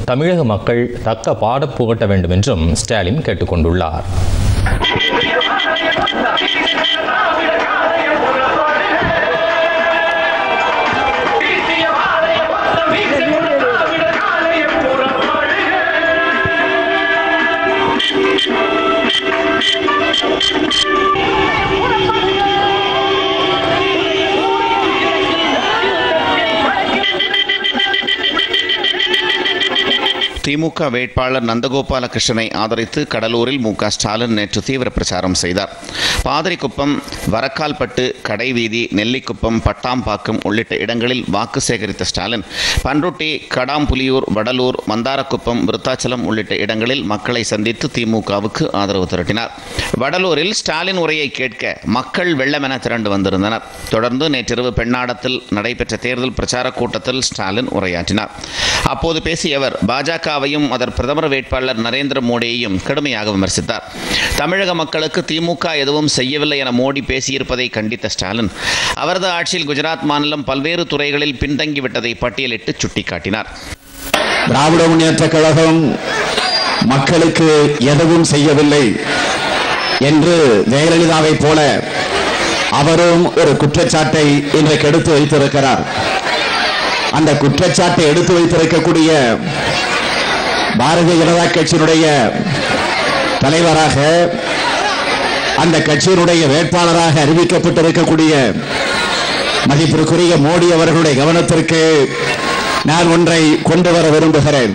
தமிழக மக்கள் தக்க பாடம் புகட்ட வேண்டும் என்றும் ஸ்டாலின் கேட்டுக்கொண்டுள்ளார். திமுக வேட்பாளர் நந்தகோபாலகிருஷ்ணனை ஆதரித்து கடலூரில் மு.க. ஸ்டாலின் நேற்று தீவிர பிரச்சாரம் செய்தார். பாதிரிக்குப்பம், வரக்கால்பட்டு, கடைவீதி, நெல்லிக்குப்பம், பட்டாம்பாக்கம் உள்ளிட்ட இடங்களில் வாக்கு சேகரித்த ஸ்டாலின் பண்ருட்டி, கடாம்புலியூர், வடலூர், மந்தாரக்குப்பம், விருத்தாச்சலம் உள்ளிட்ட இடங்களில் மக்களை சந்தித்து திமுகவுக்கு ஆதரவு திரட்டினார். வடலூரில் ஸ்டாலின் உரையை கேட்க மக்கள் வெள்ளமென திரண்டு வந்திருந்தனர். தொடர்ந்து நேற்றிரவு பெண்ணாடத்தில் நடைபெற்ற தேர்தல் பிரச்சார கூட்டத்தில் ஸ்டாலின் உரையாற்றினார். அப்போது பேசிய அவர் பாஜகவையும் அதன் பிரதமர் வேட்பாளர் நரேந்திர மோடியையும் கடுமையாக விமர்சித்தார். தமிழக மக்களுக்கு திமுக எதுவும் செய்யவில்லை என மோடி பேசியிருப்பதை கண்டித்த ஸ்டாலின் அவரது ஆட்சியில் குஜராத் மாநிலம் பல்வேறு துறைகளில் பின்தங்கிவிட்டதை பட்டியலிட்டு சுட்டிக்காட்டினார். திராவிட முன்னேற்றக் கழகம் மக்களுக்கு எதுவும் செய்யவில்லை என்று ஜெயலலிதாவை போல அவரும் ஒரு குற்றச்சாட்டை இன்றைக்கு எடுத்து வைத்திருக்கிறார். அந்த குற்றச்சாட்டை எடுத்து வைத்திருக்கக்கூடிய பாரதிய ஜனதா கட்சியினுடைய தலைவராக, அந்த கட்சியினுடைய வேட்பாளராக அறிவிக்கப்பட்டிருக்கக்கூடிய மதிப்பிற்குரிய மோடி அவர்களுடைய கவனத்திற்கு நான் ஒன்றை கொண்டு வர விரும்புகிறேன்.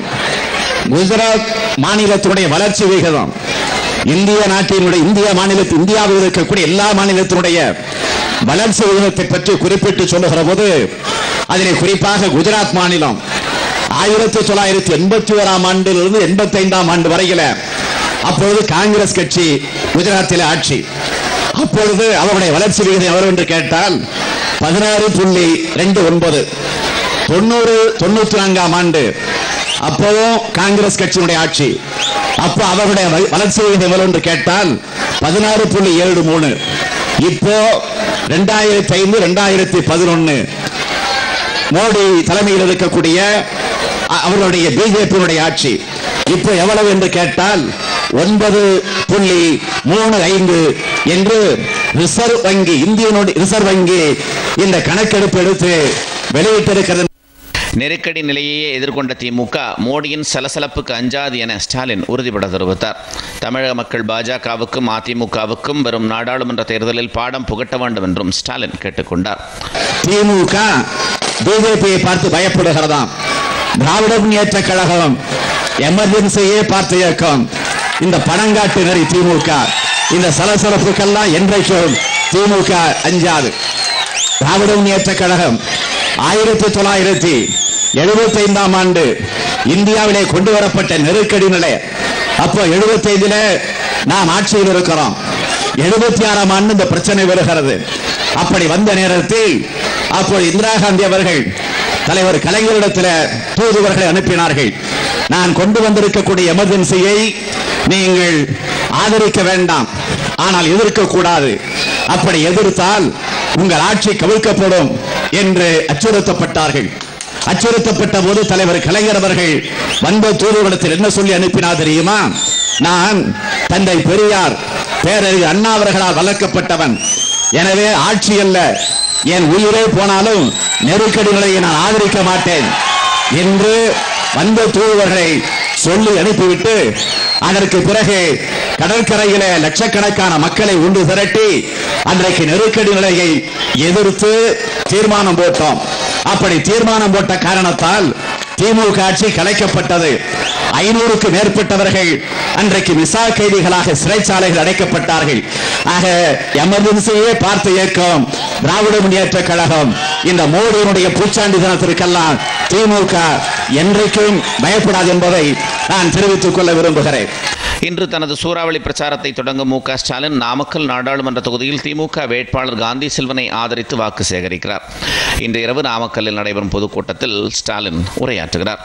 குஜராத் மாநிலத்தினுடைய வளர்ச்சி விகிதம் இந்தியாவில் இருக்கக்கூடிய எல்லா மாநிலத்தினுடைய வளர்ச்சி விகிதத்தை பற்றி குறிப்பிட்டு சொல்லுகிற போது அதிலே குறிப்பாக குஜராத் மாநிலம் 1981ஆம் ஆண்டிலிருந்து 85ஆம் ஆண்டு வரையில அப்பொழுது காங்கிரஸ் கட்சி குஜராத்தில் ஆட்சி. அப்பொழுது அவருடைய வளர்ச்சி விகிதம் எவ்வளவு என்று கேட்டால் 16.29. 94ஆம் ஆண்டு அப்போதும் காங்கிரஸ் கட்சியினுடைய ஆட்சி. அப்போ அவருடைய வளர்ச்சி விகிதம் எவ்வளவு என்று கேட்டால் 16.73. இப்போ 2005-2011 மோடி தலைமையில் இருக்கக்கூடிய அவர்களுடைய பிஜேபியினுடைய ஆட்சி. இப்போ எவ்வளவு என்று கேட்டால் 9.35 என்று ரிசர்வ் வங்கி, இந்திய ரிசர்வ் வங்கி இந்த கணக்கெடுப்பு எடுத்து வெளியிட்டிருக்கிறது. நெருக்கடி நிலையையே எதிர்கொண்ட திமுக மோடியின் சலசலப்புக்கு அஞ்சாது என ஸ்டாலின் உறுதிபட தெரிவித்தார். தமிழக மக்கள் பாஜகவுக்கும் அதிமுகவுக்கும் வரும் நாடாளுமன்ற தேர்தலில் பாடம் புகட்ட வேண்டும் என்றும் ஸ்டாலின் கேட்டுக்கொண்டார். திமுக பிஜேபியை பார்த்து பயப்படுகிறதாம். திராவிட முன்னேற்ற கழகம் எமர்ஜென்சியை பார்த்து இயக்கம். இந்த பணங்காட்டு நெறி திமுக, இந்த சலசலப்புக்கெல்லாம் என்றைக்கும் திமுக அஞ்சாது. திராவிட முன்னேற்ற கழகம் 1975ஆம் ஆண்டு இந்தியாவிலே கொண்டு வரப்பட்ட நெருக்கடி நிலை. அப்போ 75ல நாம் ஆட்சியில் இருக்கிறோம். 76ஆம் ஆண்டு இந்த பிரச்சனை வருகிறது. அப்படி வந்த நேரத்தில் அப்போது இந்திரா காந்தி அவர்கள் தலைவர் கலைஞரிடத்தில் தூதுவர்களை அனுப்பினார்கள். நான் கொண்டு வந்திருக்கக்கூடிய எமர்ஜென்சியை நீங்கள் ஆதரிக்க வேண்டாம், ஆனால் எதிர்க்கக்கூடாது. அப்படி எதிர்த்தால் உங்கள் ஆட்சி கவிழ்க்கப்படும் என்று அச்சுறுத்தப்பட்டார்கள். அச்சுறுத்தப்பட்ட போது தலைவர் கலைஞர் அவர்கள் வந்த தூதுவரிடத்தில் என்ன சொல்லி அனுப்பினார் தெரியுமா? நான் தந்தை பெரியார், பேரறிஞர் அண்ணா அவர்களால் வளர்க்கப்பட்டவன். எனவே ஆட்சி அல்ல, என் உயிரே போனாலும் நெருக்கடி நிலையை நான் ஆதரிக்க மாட்டேன் என்று வந்த தூதுவர்களை சொல்லி அனுப்பிவிட்டு அதற்கு பிறகு கடற்கரையில லட்சக்கணக்கான மக்களை ஒன்று திரட்டி அன்றைக்கு நெருக்கடி நிலையை எதிர்த்து தீர்மானம் போட்டோம். அப்படி தீர்மானம் போட்ட காரணத்தால் திமுக ஆட்சி கலைக்கப்பட்டது. 500க்கு மேற்பட்டவர்கள் அன்றைக்கு விசா கைதிகளாக சிறைச்சாலைகள் அடைக்கப்பட்டார்கள். ஆக எமர்ஜென்சியே பார்த்து இயக்கம் திராவிட முன்னேற்ற கழகம். இந்த மோடியினுடைய பூச்சாண்டி தினத்திற்கெல்லாம் திமுக என்றைக்கும் பயப்படாது என்பதை நான் தெரிவித்துக் கொள்ள விரும்புகிறேன். இன்று தனது சூறாவளி பிரச்சாரத்தை தொடங்கும் மு.க. ஸ்டாலின் நாமக்கல் நாடாளுமன்ற தொகுதியில் திமுக வேட்பாளர் காந்தி செல்வனை ஆதரித்து வாக்கு சேகரிக்கிறார். இன்று இரவு நாமக்கல்லில் நடைபெறும் பொதுக்கூட்டத்தில் ஸ்டாலின் உரையாற்றுகிறார்.